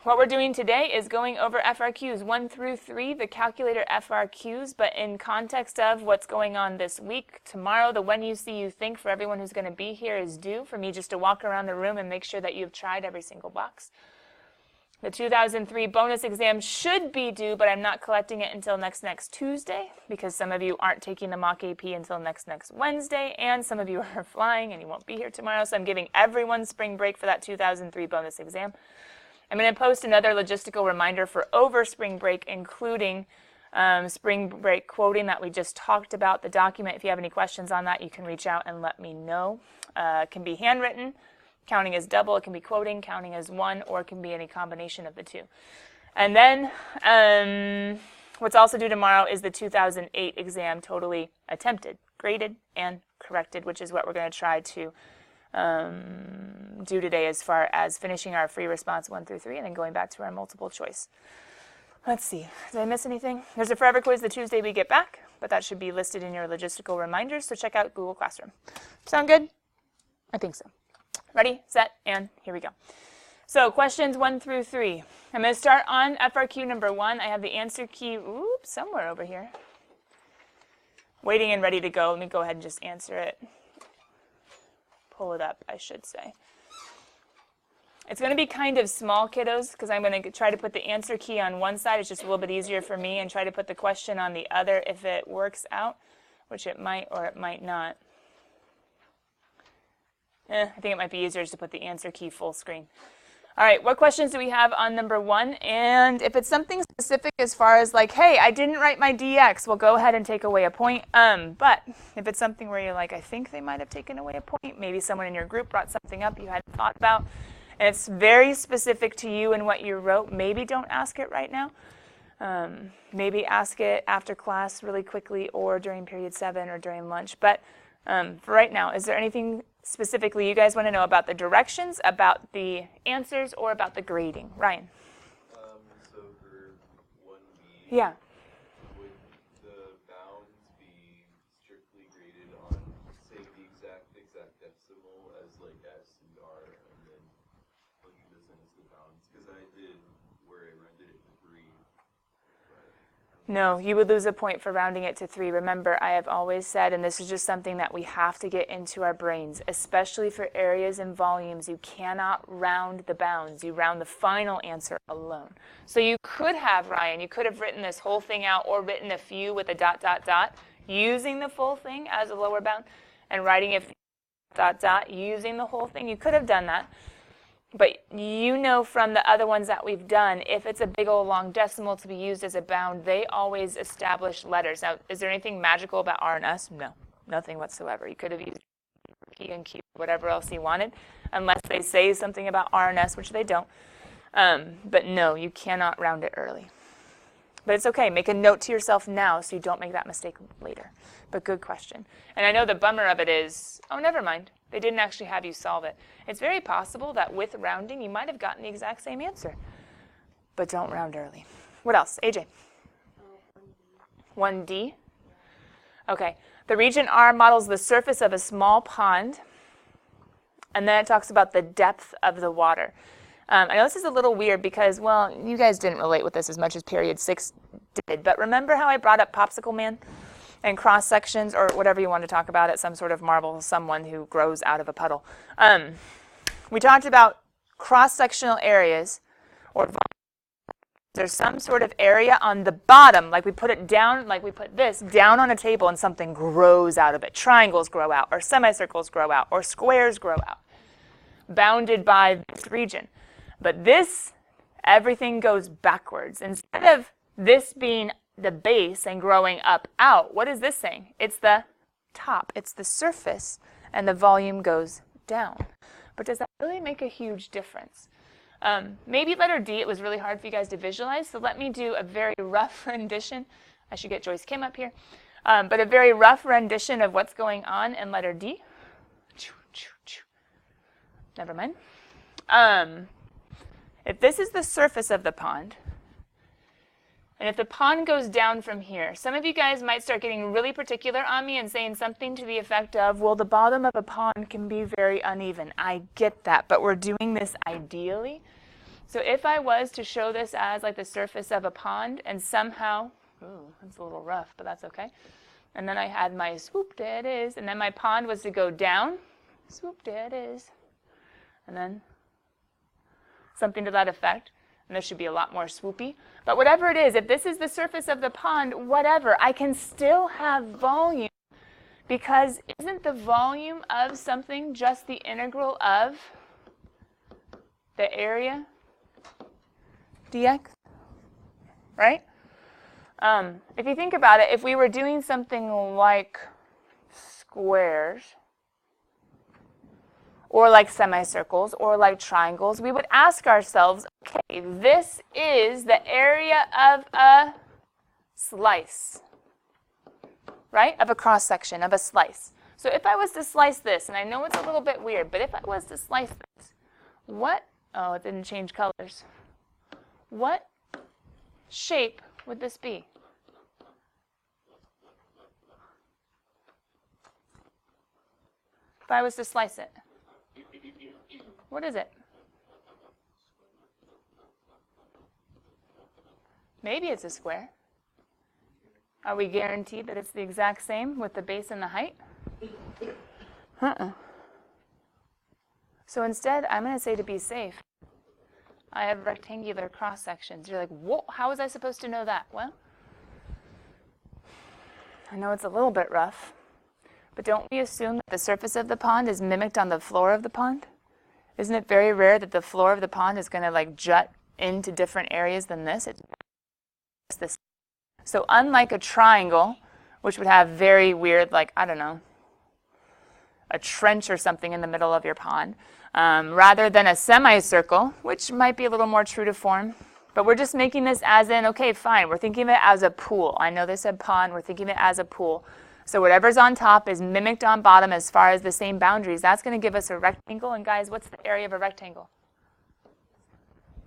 What we're doing today is going over FRQs 1 through 3, the calculator FRQs, but in context of what's going on this week. Tomorrow, the When You See You Think for everyone who's going to be here is due for me just to walk around the room and make sure that you've tried every single box. The 2003 bonus exam should be due, but I'm not collecting it until next Tuesday because some of you aren't taking the mock AP until next Wednesday, and some of you are flying and you won't be here tomorrow, so I'm giving everyone spring break for that 2003 bonus exam. I'm going to post another logistical reminder for over spring break, including spring break quoting that we just talked about. The document, if you have any questions on that, you can reach out and let me know. It can be handwritten, counting as double. It can be quoting, counting as one, or it can be any combination of the two. And then what's also due tomorrow is the 2008 exam, totally attempted, graded, and corrected, which is what we're going to try to do today as far as finishing our free response 1 through 3 and then going back to our multiple choice. Let's see, did I miss anything? There's a forever quiz the Tuesday we get back, but that should be listed in your logistical reminders, so check out Google Classroom. Sound good? I think so. Ready, set, and here we go. So questions 1 through 3. I'm going to start on FRQ number 1. I have the answer key, somewhere over here. Waiting and ready to go. Let me go ahead and just answer it. Pull it up, I should say. It's going to be kind of small, kiddos, because I'm going to try to put the answer key on one side. It's just a little bit easier for me, and try to put the question on the other if it works out, which it might or it might not. I think it might be easier just to put the answer key full screen. All right, what questions do we have on number 1? And if it's something specific as far as like, hey, I didn't write my DX, well, go ahead and take away a point. But if it's something where you're like, I think they might have taken away a point, maybe someone in your group brought something up you hadn't thought about, and it's very specific to you and what you wrote, maybe don't ask it right now. Maybe ask it after class really quickly or during period 7 or during lunch. But for right now, is there anything specifically you guys want to know about the directions, about the answers, or about the grading? Ryan? So for 1B, yeah. would the bounds be strictly graded on, say, the exact decimal as like S and R, and then plugging this in as the bounds? Because I did where I rounded it to 3. No, you would lose a point for rounding it to 3. Remember, I have always said, and this is just something that we have to get into our brains, especially for areas and volumes, you cannot round the bounds. You round the final answer alone. So you could have, Ryan, you could have written this whole thing out or written a few with a ... using the full thing as a lower bound and writing it ... using the whole thing. You could have done that. But you know from the other ones that we've done, if it's a big old long decimal to be used as a bound, they always establish letters. Now, is there anything magical about R and S? No, nothing whatsoever. You could have used P and Q, whatever else you wanted, unless they say something about R and S, which they don't. But no, you cannot round it early. But it's okay. Make a note to yourself now so you don't make that mistake later. But good question. And I know the bummer of it is, oh, never mind. They didn't actually have you solve it. It's very possible that with rounding, you might have gotten the exact same answer. But don't round early. What else? AJ? 1D? Okay. The region R models the surface of a small pond. And then it talks about the depth of the water. I know this is a little weird because, well, you guys didn't relate with this as much as period 6 did. But remember how I brought up Popsicle Man? And cross sections, or whatever you want to talk about it, some sort of marble, someone who grows out of a puddle. We talked about cross-sectional areas, or there's some sort of area on the bottom, like we put it down, like we put this down on a table and something grows out of it. Triangles grow out, or semicircles grow out, or squares grow out, bounded by this region. But this, everything goes backwards. Instead of this being the base and growing up out, what is this saying? It's the top. It's the surface, and the volume goes down. But does that really make a huge difference? Maybe letter D, it was really hard for you guys to visualize, so let me do a very rough rendition. I should get Joyce Kim up here. But a very rough rendition of what's going on in letter D. Never mind. If this is the surface of the pond, and if the pond goes down from here, some of you guys might start getting really particular on me and saying something to the effect of, well, the bottom of a pond can be very uneven. I get that, but we're doing this ideally. So if I was to show this as like the surface of a pond and somehow, ooh, that's a little rough, but that's okay. And then I had my swoop, there it is, and then my pond was to go down, swoop, there it is, and then something to that effect. And this should be a lot more swoopy. But whatever it is, if this is the surface of the pond, whatever, I can still have volume, because isn't the volume of something just the integral of the area dx, right? If you think about it, if we were doing something like squares, or like semicircles, or like triangles, we would ask ourselves, okay, this is the area of a slice, right? Of a cross-section, of a slice. So if I was to slice this, and I know it's a little bit weird, but if I was to slice this, what, oh, it didn't change colors. What shape would this be? If I was to slice it, what is it? Maybe it's a square. Are we guaranteed that it's the exact same with the base and the height? So instead, I'm going to say, to be safe, I have rectangular cross sections. You're like, whoa, how was I supposed to know that? Well, I know it's a little bit rough, but don't we assume that the surface of the pond is mimicked on the floor of the pond? Isn't it very rare that the floor of the pond is going to like jut into different areas than this? It's this. So unlike a triangle, which would have very weird, like, I don't know, a trench or something in the middle of your pond, rather than a semicircle, which might be a little more true to form. But we're just making this as in, okay, fine, we're thinking of it as a pool. I know they said pond, we're thinking of it as a pool. So whatever's on top is mimicked on bottom as far as the same boundaries. That's going to give us a rectangle. And guys, what's the area of a rectangle?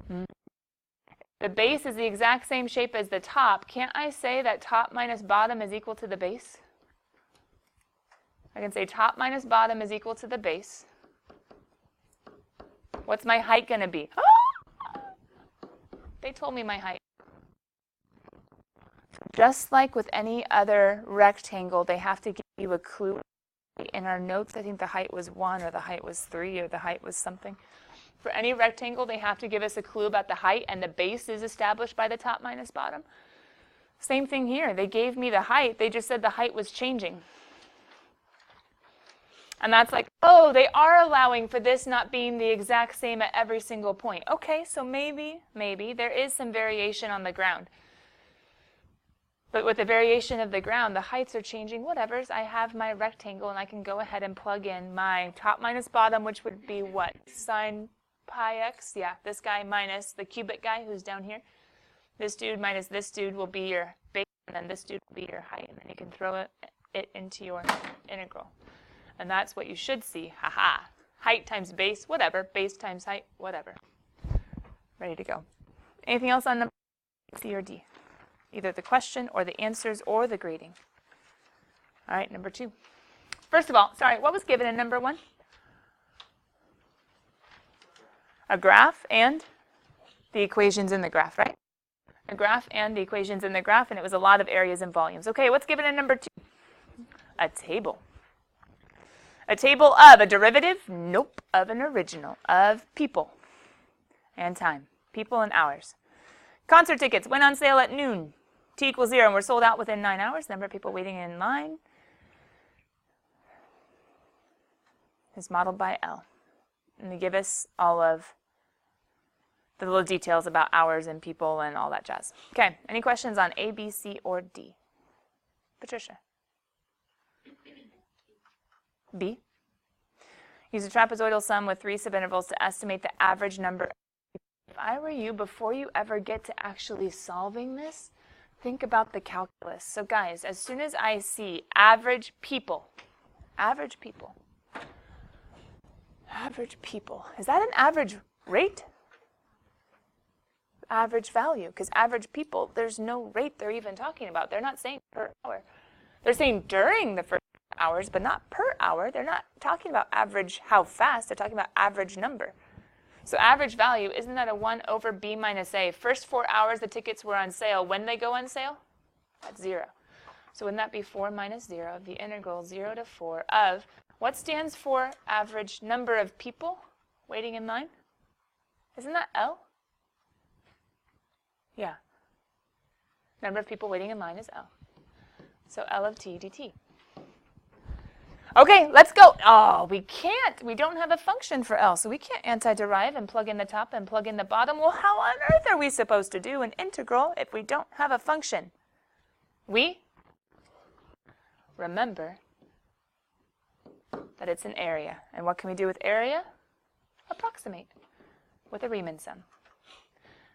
The base is the exact same shape as the top. Can't I say that top minus bottom is equal to the base? I can say top minus bottom is equal to the base. What's my height going to be? They told me my height. Just like with any other rectangle, they have to give you a clue. In our notes, I think the height was 1, or the height was 3, or the height was something. For any rectangle, they have to give us a clue about the height, and the base is established by the top minus bottom. Same thing here. They gave me the height. They just said the height was changing. And that's like, oh, they are allowing for this not being the exact same at every single point. Okay, so maybe there is some variation on the ground. But with the variation of the ground, the heights are changing, whatever. I have my rectangle, and I can go ahead and plug in my top minus bottom, which would be what? Sine pi x? Yeah, this guy minus the cubic guy who's down here. This dude minus this dude will be your base, and then this dude will be your height, and then you can throw it into your integral. And that's what you should see. Haha. Height times base, whatever. Base times height, whatever. Ready to go. Anything else on number C or D? Either the question or the answers or the grading. All right, number 2. First of all, sorry, what was given in number 1? A graph and the equations in the graph, right? A graph and the equations in the graph, and it was a lot of areas and volumes. Okay, what's given in number 2? A table. A table of a derivative? Nope. Of an original. Of people and time. People and hours. Concert tickets went on sale at noon. T equals 0, and we're sold out within 9 hours. Number of people waiting in line is modeled by L. And they give us all of the little details about hours and people and all that jazz. Okay, any questions on A, B, C, or D? Patricia? B. Use a trapezoidal sum with 3 subintervals to estimate the average number. If I were you, before you ever get to actually solving this, think about the calculus. So guys, as soon as I see average people, is that an average rate? Average value, because average people, there's no rate they're even talking about. They're not saying per hour. They're saying during the first hours, but not per hour. They're not talking about average how fast. They're talking about average number. So average value, isn't that a 1 over b minus a? First 4 hours the tickets were on sale. When they go on sale? At 0. So wouldn't that be 4 minus 0 of the integral 0 to 4 of, what stands for average number of people waiting in line? Isn't that L? Yeah. Number of people waiting in line is L. So L of t dt. Okay, let's go. Oh, we can't. We don't have a function for L, so we can't antiderive and plug in the top and plug in the bottom. Well, how on earth are we supposed to do an integral if we don't have a function? We remember that it's an area. And what can we do with area? Approximate with a Riemann sum.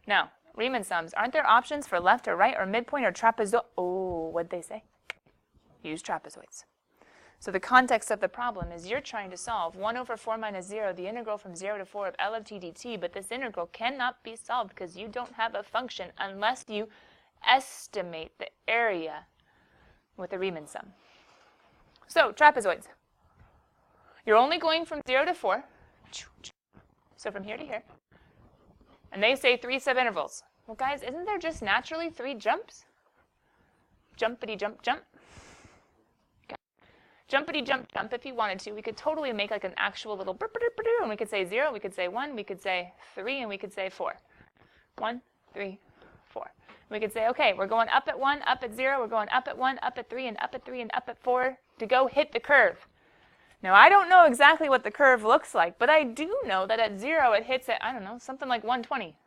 Now, Riemann sums, aren't there options for left or right or midpoint or trapezoid? Oh, what'd they say? Use trapezoids. So the context of the problem is you're trying to solve 1 over 4 minus 0, the integral from 0 to 4 of L of t dt, but this integral cannot be solved because you don't have a function unless you estimate the area with a Riemann sum. So, trapezoids. You're only going from 0 to 4, so from here to here, and they say 3 subintervals. Well, guys, isn't there just naturally 3 jumps? Jumpity jump jump. Jumpity jump jump if you wanted to. We could totally make like an actual little and we could say 0, we could say 1, we could say 3, and we could say 4. 1, 3, 4. We could say, okay, we're going up at 1, up at 0, we're going up at 1, up at 3, and up at 3, and up at 4 to go hit the curve. Now, I don't know exactly what the curve looks like, but I do know that at 0 it hits at, I don't know, something like 120.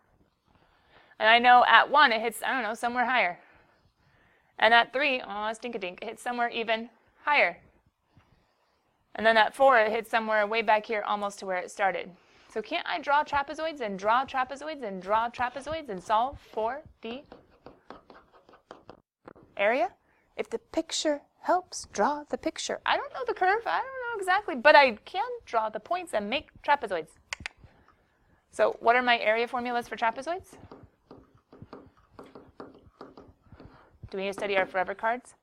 And I know at 1 it hits, I don't know, somewhere higher. And at 3, oh, stink-a-dink, it hits somewhere even higher. And then at 4, it hits somewhere way back here almost to where it started. So can't I draw trapezoids and draw trapezoids and draw trapezoids and solve for the area? If the picture helps, draw the picture. I don't know the curve, I don't know exactly, but I can draw the points and make trapezoids. So what are my area formulas for trapezoids? Do we need to study our forever cards?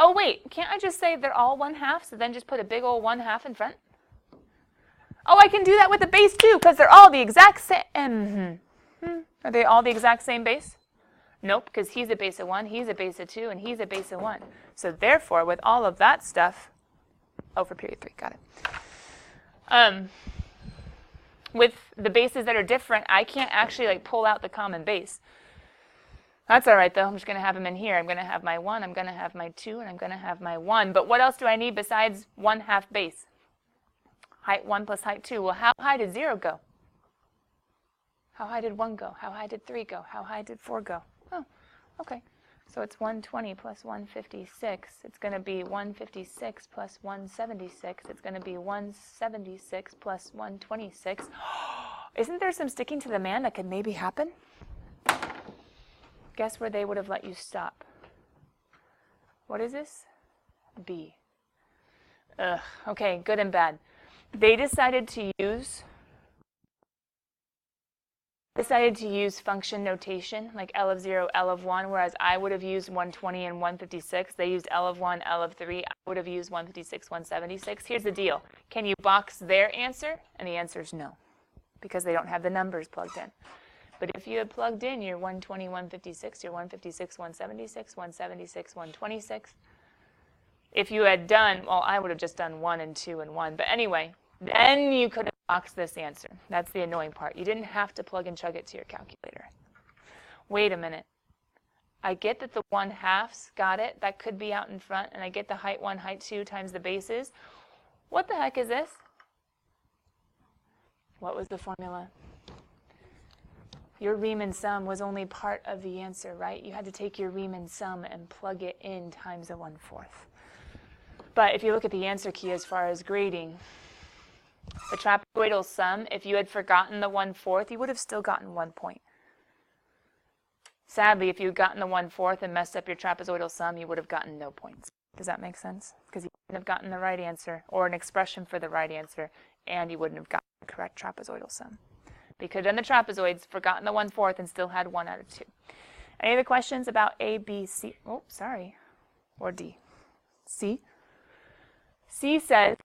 Oh, wait, can't I just say they're all 1/2, so then just put a big old 1/2 in front? Oh, I can do that with the base too, because they're all the exact same. Are they all the exact same base? Nope, because he's a base of 1, he's a base of 2, and he's a base of 1. So therefore, with all of that stuff, oh, for period 3, got it. With the bases that are different, I can't actually like pull out the common base. That's all right, though. I'm just going to have them in here. I'm going to have my 1, I'm going to have my 2, and I'm going to have my 1. But what else do I need besides 1/2 base? Height 1 plus height 2. Well, how high did 0 go? How high did 1 go? How high did 3 go? How high did 4 go? Oh, okay. So it's 120 plus 156. It's going to be 156 plus 176. It's going to be 176 plus 126. Isn't there some sticking to the man that could maybe happen? Guess where they would have let you stop? What is this? B. Ugh. Okay, good and bad. They decided to use function notation, like L of 0, L of 1, whereas I would have used 120 and 156. They used L of 1, L of 3. I would have used 156, 176. Here's the deal. Can you box their answer? And the answer is no, because they don't have the numbers plugged in. But if you had plugged in your 120, 156, your 156, 176, 176, 126, if you had done, well, I would have just done 1 and 2 and 1. But anyway, then you could have boxed this answer. That's the annoying part. You didn't have to plug and chug it to your calculator. Wait a minute. I get that the 1/2s, got it. That could be out in front. And I get the height 1, height 2 times the bases. What the heck is this? What was the formula? Your Riemann sum was only part of the answer, right? You had to take your Riemann sum and plug it in times a 1/4. But if you look at the answer key as far as grading, the trapezoidal sum, if you had forgotten the 1/4, you would have still gotten 1 point. Sadly, if you had gotten the 1/4 and messed up your trapezoidal sum, you would have gotten no points. Does that make sense? Because you wouldn't have gotten the right answer or an expression for the right answer, and you wouldn't have gotten the correct trapezoidal sum. They could have done the trapezoids, forgotten the 1/4, and still had 1 out of 2. Any other questions about A, B, C? Oh, sorry. Or D. C? C says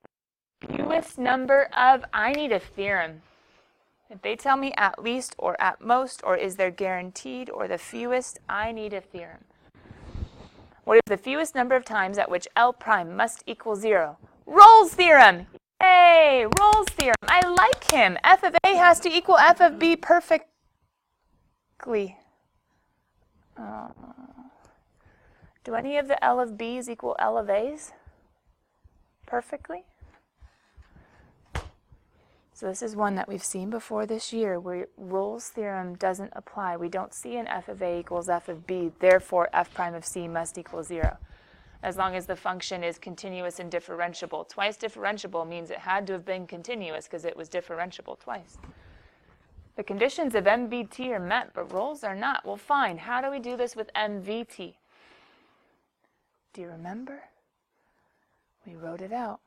fewest number of, I need a theorem. If they tell me at least or at most or is there guaranteed or the fewest, I need a theorem. What is the fewest number of times at which L prime must equal 0? Rolle's theorem! Yay! Rolle's theorem. I like him. F of A has to equal F of B perfectly. Do any of the L of B's equal L of A's perfectly? So this is one that we've seen before this year where Rolle's theorem doesn't apply. We don't see an F of A equals F of B, therefore F prime of C must equal 0. As long as the function is continuous and differentiable. Twice differentiable means it had to have been continuous because it was differentiable twice. The conditions of MVT are met, but Rolle's are not. Well, fine. How do we do this with MVT? Do you remember? We wrote it out.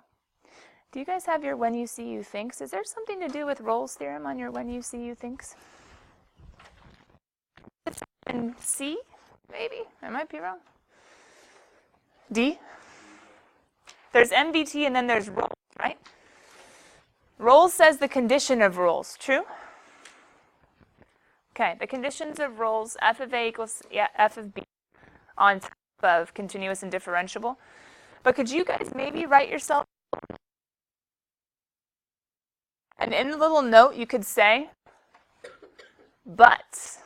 Do you guys have your when you see you thinks? Is there something to do with Rolle's theorem on your when you see you thinks? And C, maybe? I might be wrong. D? There's MVT and then there's Rolle's, right? Rolle's says the condition of Rolle's. True? Okay, the conditions of Rolle's, F of A equals F of B on top of continuous and differentiable. But could you guys maybe write yourself, and in the little note you could say, but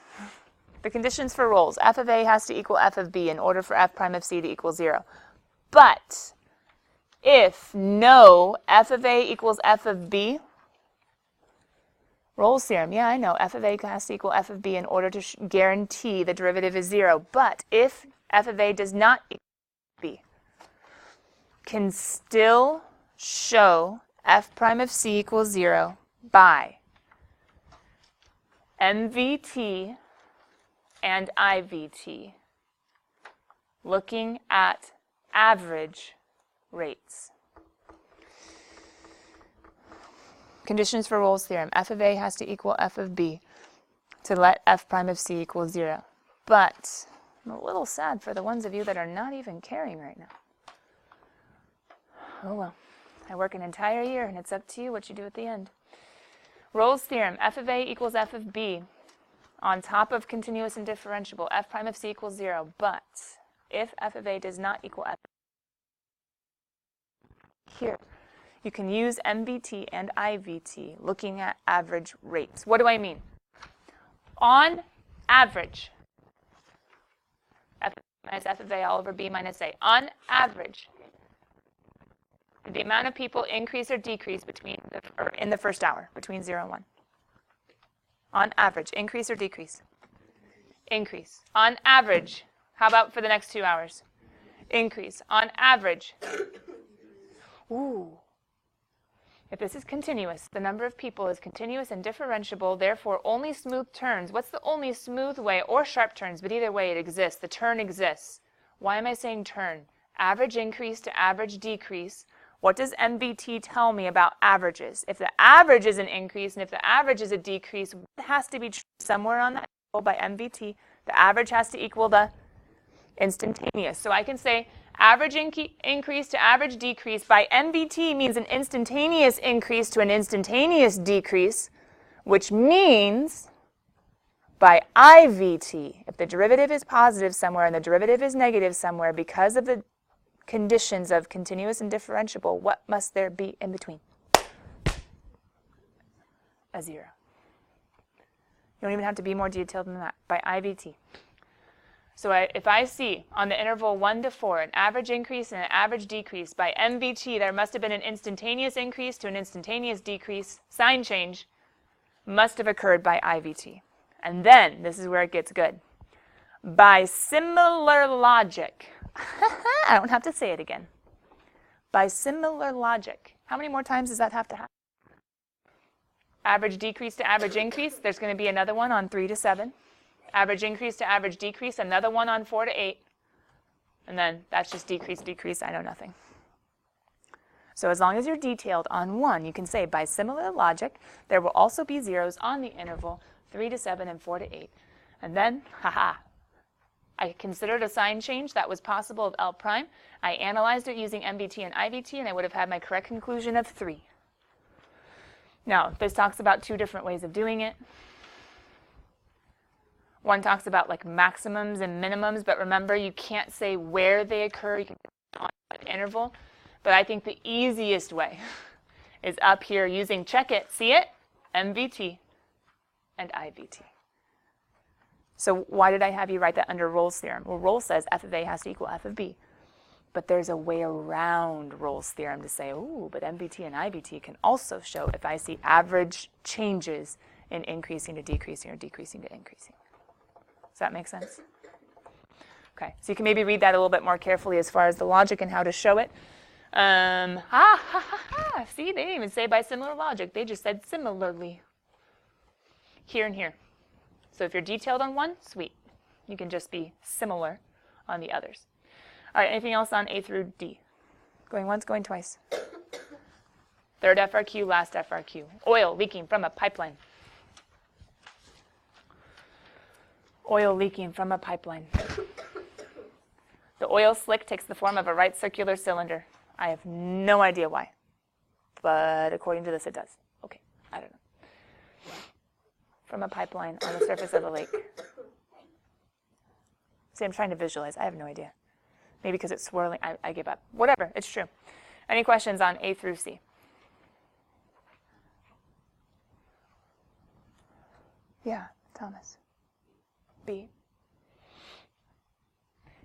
the conditions for Rolle's, F of A has to equal F of B in order for F prime of C to equal 0. But if no F of A equals F of B, Rolle's theorem, yeah, I know, F of A has to equal F of B in order to guarantee the derivative is 0. But if F of A does not equal B, can still show F prime of C equals 0 by MVT and IVT, looking at average rates. Conditions for Rolle's theorem. F of A has to equal F of B to let F prime of C equal 0. But I'm a little sad for the ones of you that are not even caring right now. Oh well. I work an entire year, and it's up to you what you do at the end. Rolle's theorem, F of A equals F of B on top of continuous and differentiable, F prime of C equals 0. But if F of A does not equal F, here, you can use MVT and IVT looking at average rates. What do I mean? On average, F minus F of A all over B minus A. On average, did the amount of people increase or decrease in the first hour, between 0 and 1? On average, increase or decrease? Increase. On average, how about for the next 2 hours? Increase. On average. Ooh. If this is continuous, the number of people is continuous and differentiable, therefore only smooth turns. What's the only smooth way, or sharp turns, but either way it exists. The turn exists. Why am I saying turn? Average increase to average decrease. What does MVT tell me about averages? If the average is an increase and if the average is a decrease, what has to be true somewhere on that table by MVT? The average has to equal the instantaneous. So I can say average increase to average decrease by MVT means an instantaneous increase to an instantaneous decrease, which means by IVT, if the derivative is positive somewhere and the derivative is negative somewhere because of the conditions of continuous and differentiable, what must there be in between? A 0. You don't even have to be more detailed than that. By IVT. So if I see on the interval 1 to 4 an average increase and an average decrease, by MVT there must have been an instantaneous increase to an instantaneous decrease. Sign change must have occurred by IVT. And then, this is where it gets good. By similar logic, I don't have to say it again. By similar logic, how many more times does that have to happen? Average decrease to average increase, there's going to be another one on 3 to 7. Average increase to average decrease, another one on 4 to 8. And then that's just decrease, decrease, I know nothing. So as long as you're detailed on one, you can say by similar logic, there will also be zeros on the interval 3 to 7 and 4 to 8. And then, haha, I considered a sign change that was possible of L prime. I analyzed it using MVT and IVT, and I would have had my correct conclusion of 3. Now, this talks about 2 different ways of doing it. One talks about like maximums and minimums, but remember, you can't say where they occur. You can on an interval. But I think the easiest way is up here using, check it, see it, MVT and IVT. So why did I have you write that under Rolle's theorem? Well, Rolle says f of A has to equal f of B. But there's a way around Rolle's theorem to say, ooh, but MVT and IVT can also show if I see average changes in increasing to decreasing or decreasing to increasing. Does that make sense? Okay, so you can maybe read that a little bit more carefully as far as the logic and how to show it. See, they didn't even say by similar logic. They just said similarly. Here and here. So if you're detailed on one, sweet. You can just be similar on the others. All right, anything else on A through D? Going once, going twice. Third FRQ, last FRQ. Oil leaking from a pipeline. Oil leaking from a pipeline. The oil slick takes the form of a right circular cylinder. I have no idea why, but according to this it does. Okay, I don't know. From a pipeline on the surface of a lake. See, I'm trying to visualize. I have no idea. Maybe because it's swirling. I give up. Whatever, it's true. Any questions on A through C? Yeah, Thomas. B.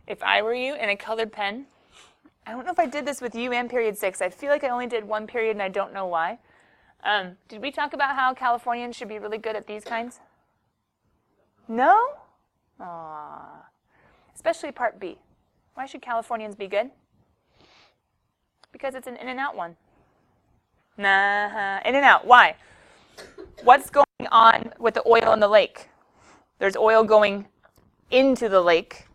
If I were you in a colored pen, I don't know if I did this with you and period 6. I feel like I only did one period and I don't know why. Did we talk about how Californians should be really good at these kinds? No? Aww. Especially part B. Why should Californians be good? Because it's an in and out one. Nah, in and out. Why? What's going on with the oil in the lake? There's oil going into the lake.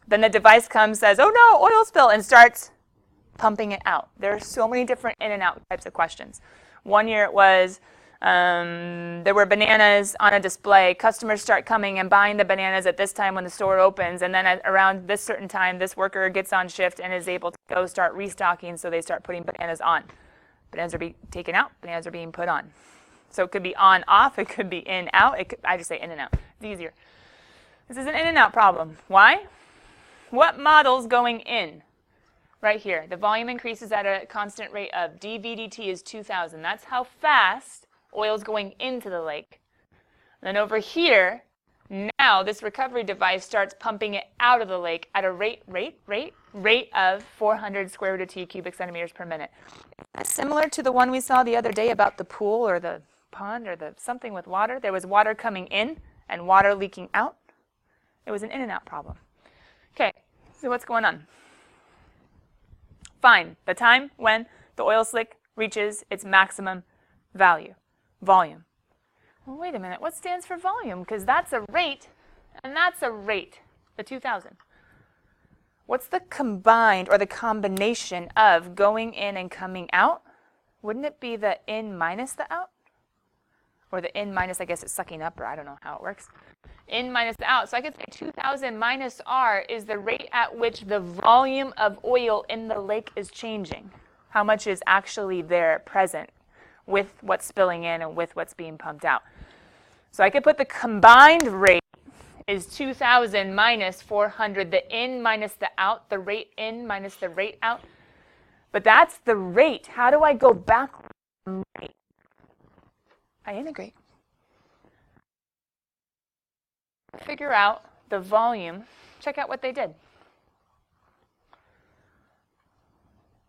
Then the device comes, says, oh no, oil spill, and starts pumping it out. There are so many different in and out types of questions. One year it was, there were bananas on a display. Customers start coming and buying the bananas at this time when the store opens. And then around this certain time, this worker gets on shift and is able to go start restocking, so they start putting bananas on. Bananas are being taken out. Bananas are being put on. So it could be on, off. It could be in, out. I just say in and out. It's easier. This is an in and out problem. Why? What model's going in? Right here. The volume increases at a constant rate of dVdt is 2,000. That's how fast oil is going into the lake. Then over here, now this recovery device starts pumping it out of the lake at a rate of 400 square root of t cubic centimeters per minute. Similar to the one we saw the other day about the pool or the pond or the something with water. There was water coming in and water leaking out. It was an in and out problem. Okay, so what's going on? Find the time when the oil slick reaches its maximum value, volume. Well, wait a minute, what stands for volume? Because that's a rate, and that's a rate, the 2,000. What's the combined or the combination of going in and coming out? Wouldn't it be the in minus the out? Or the in minus, I guess it's sucking up, or I don't know how it works. In minus the out. So I could say 2,000 minus R is the rate at which the volume of oil in the lake is changing. How much is actually there present with what's spilling in and with what's being pumped out. So I could put the combined rate is 2,000 minus 400, the in minus the out, the rate in minus the rate out. But that's the rate. How do I go backwards from rate? I integrate. Figure out the volume. Check out what they did.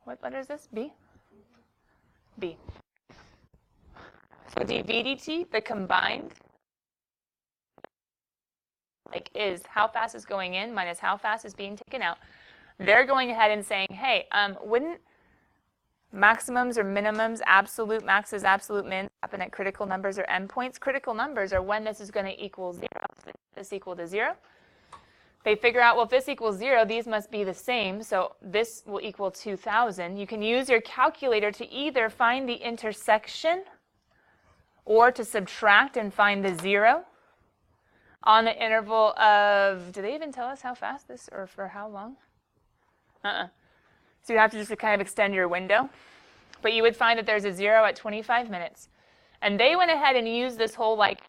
What letter is this? B? B. So dVdt, the combined, is how fast is going in minus how fast is being taken out. They're going ahead and saying, hey, wouldn't maximums or minimums, absolute maxes, absolute mins happen at critical numbers or endpoints? Critical numbers are when this is going to equal 0. This equal to 0. They figure out, well, if this equals 0, these must be the same, so this will equal 2,000. You can use your calculator to either find the intersection or to subtract and find the 0. on the interval of, do they even tell us how fast this, or for how long? So you have to just kind of extend your window. But you would find that there's a 0 at 25 minutes. And they went ahead and used this whole like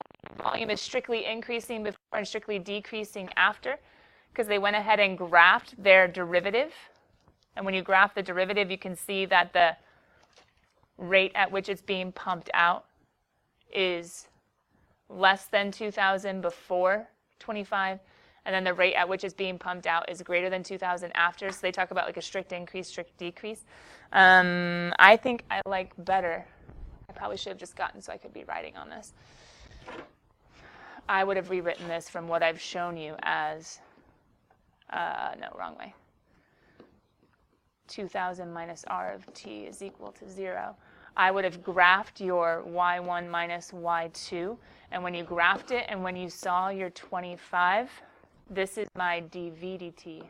volume is strictly increasing before and strictly decreasing after, because they went ahead and graphed their derivative. And when you graph the derivative, you can see that the rate at which it's being pumped out is less than 2,000 before 25, and then the rate at which it's being pumped out is greater than 2,000 after. So they talk about like a strict increase, strict decrease. I think I like better. I probably should have just gotten so I could be writing on this. I would have rewritten this from what I've shown you as, no, wrong way. 2,000 minus r of t is equal to 0. I would have graphed your y1 minus y2. And when you graphed it and when you saw your 25, this is my dv dt.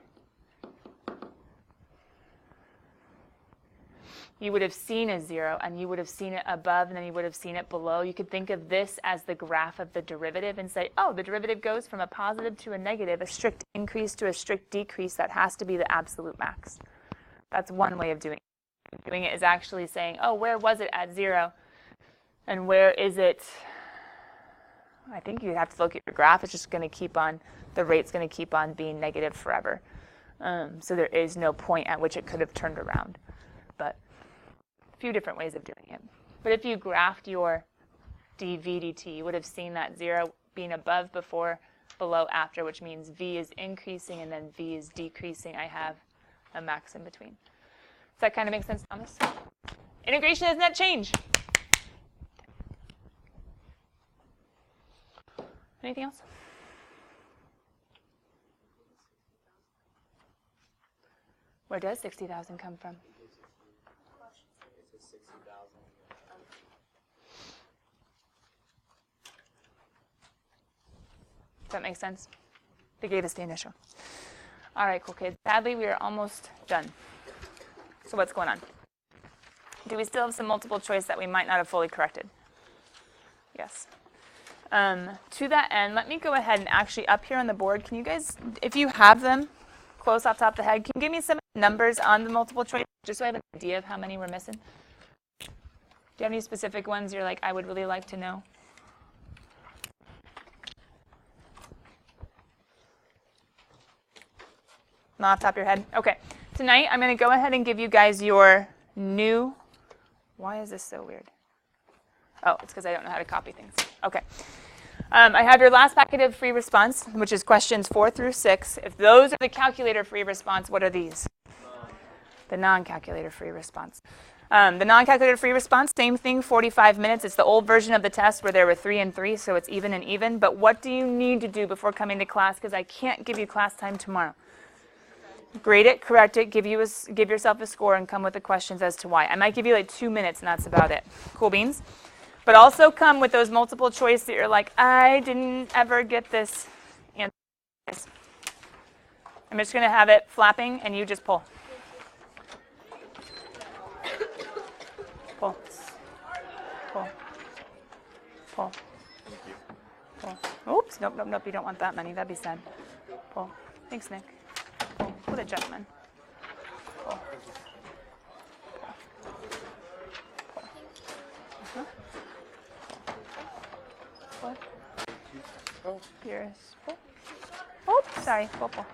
You would have seen a 0, and you would have seen it above, and then you would have seen it below. You could think of this as the graph of the derivative and say, oh, the derivative goes from a positive to a negative, a strict increase to a strict decrease. That has to be the absolute max. That's one way of doing it. Doing it is actually saying, oh, where was it at 0? And where is it? I think you have to look at your graph. It's just going to keep on, the rate's going to keep on being negative forever. So there is no point at which it could have turned around. But a few different ways of doing it. But if you graphed your dv dt, you would have seen that 0 being above, before, below, after, which means v is increasing and then v is decreasing. I have a max in between. Does that kind of make sense, Thomas? Integration is net change. Anything else? Where does 60,000 come from? Does that make sense? They gave us the initial. All right, cool kids. Sadly, we are almost done. So what's going on? Do we still have some multiple choice that we might not have fully corrected? Yes. To that end, let me go ahead and actually up here on the board, can you guys, if you have them close off the top of the head, can you give me some numbers on the multiple choice, just so I have an idea of how many we're missing? Do you have any specific ones you're like, I would really like to know? Not off the top of your head? Okay. Tonight, I'm going to go ahead and give you guys your new, why is this so weird? Oh, it's because I don't know how to copy things. Okay. I have your last packet of free response, which is questions 4 through 6. If those are the calculator free response, what are these? The non-calculator free response. The non-calculator free response, same thing, 45 minutes. It's the old version of the test where there were 3 and 3, so it's even and even. But what do you need to do before coming to class? Because I can't give you class time tomorrow. Grade it, correct it, give yourself a score, and come with the questions as to why. I might give you like 2 minutes, and that's about it. Cool beans? But also come with those multiple choice that you're like, I didn't ever get this answer. I'm just going to have it flapping, and you just pull. Pull. Pull. Pull. Pull. Oops, nope, nope, nope, you don't want that many. That'd be sad. Pull. Thanks, Nick. Pull. What a gentleman. Pull. Pull. Pull. Yours. Pull. Oh, sorry. Pull, pull.